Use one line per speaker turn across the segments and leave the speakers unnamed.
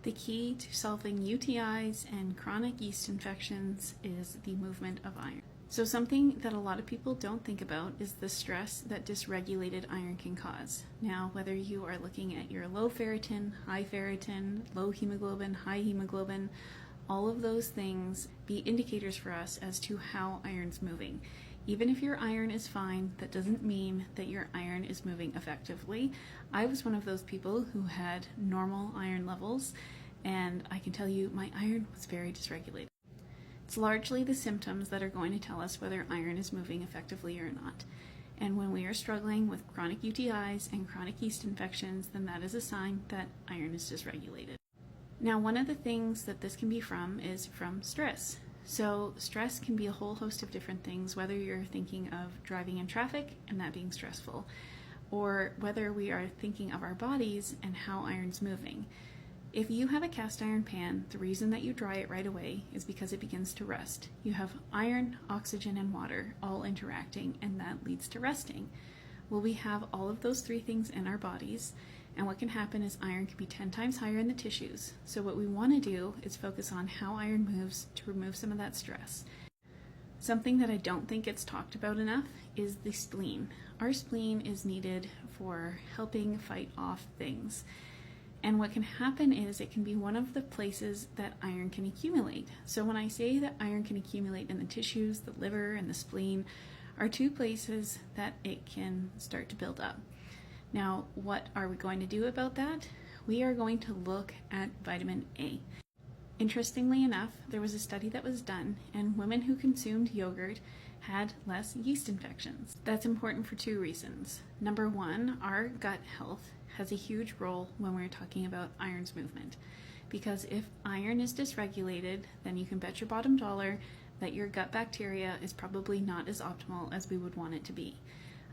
The key to solving UTIs and chronic yeast infections is the movement of iron. So something that a lot of people don't think about is the stress that dysregulated iron can cause. Now, whether you are looking at your low ferritin, low hemoglobin, high hemoglobin, all of those things be indicators for us as to how iron's moving. Even if your iron is fine, that doesn't mean that your iron is moving effectively. I was one of those people who had normal iron levels, and I can tell you my iron was very dysregulated. It's largely the symptoms that are going to tell us whether iron is moving effectively or not. And when we are struggling with chronic UTIs and chronic yeast infections, then that is a sign that iron is dysregulated. Now, one of the things that this can be from is from stress. So stress can be a whole host of different things, whether you're thinking of driving in traffic and that being stressful, or whether we are thinking of our bodies and how iron's moving. If you have a cast iron pan, the reason that you dry it right away is because it begins to rust. You have iron, oxygen, and water all interacting, and that leads to rusting. Well, we have all of those three things in our bodies, and what can happen is iron can be 10 times higher in the tissues. So what we want to do is focus on how iron moves to remove some of that stress. Something that I don't think gets talked about enough is the spleen. Our spleen is needed for helping fight off things. And what can happen is it can be one of the places that iron can accumulate. So when I say that iron can accumulate in the tissues, the liver and the spleen are two places that it can start to build up. Now, what are we going to do about that? We are going to look at vitamin A. Interestingly enough, there was a study that was done, and women who consumed yogurt had less yeast infections. That's important for two reasons. Number one, our gut health has a huge role when we're talking about iron's movement. Because if iron is dysregulated, then you can bet your bottom dollar that your gut bacteria is probably not as optimal as we would want it to be.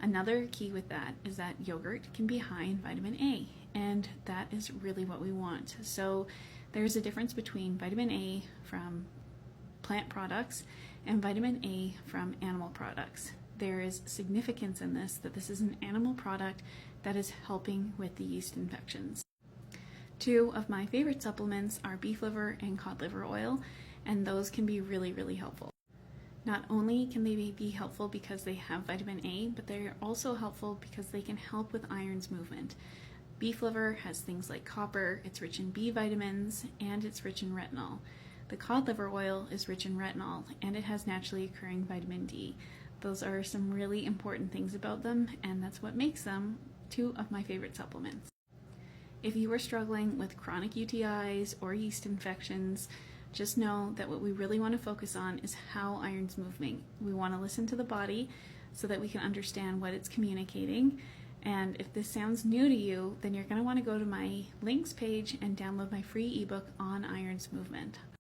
Another key with that is that yogurt can be high in vitamin A, and that is really what we want. So there's a difference between vitamin A from plant products and vitamin A from animal products. There is significance in this, that this is an animal product that is helping with the yeast infections. Two of my favorite supplements are beef liver and cod liver oil, and those can be really, really helpful. Not only can they be helpful because they have vitamin A, but they're also helpful because they can help with iron's movement. Beef liver has things like copper, it's rich in B vitamins, and it's rich in retinol. The cod liver oil is rich in retinol, and it has naturally occurring vitamin D. Those are some really important things about them, and that's what makes them two of my favorite supplements. If you are struggling with chronic UTIs or yeast infections, just know that what we really want to focus on is how iron's moving. We want to listen to the body so that we can understand what it's communicating. And if this sounds new to you, then you're going to want to go to my links page and download my free ebook on iron's movement.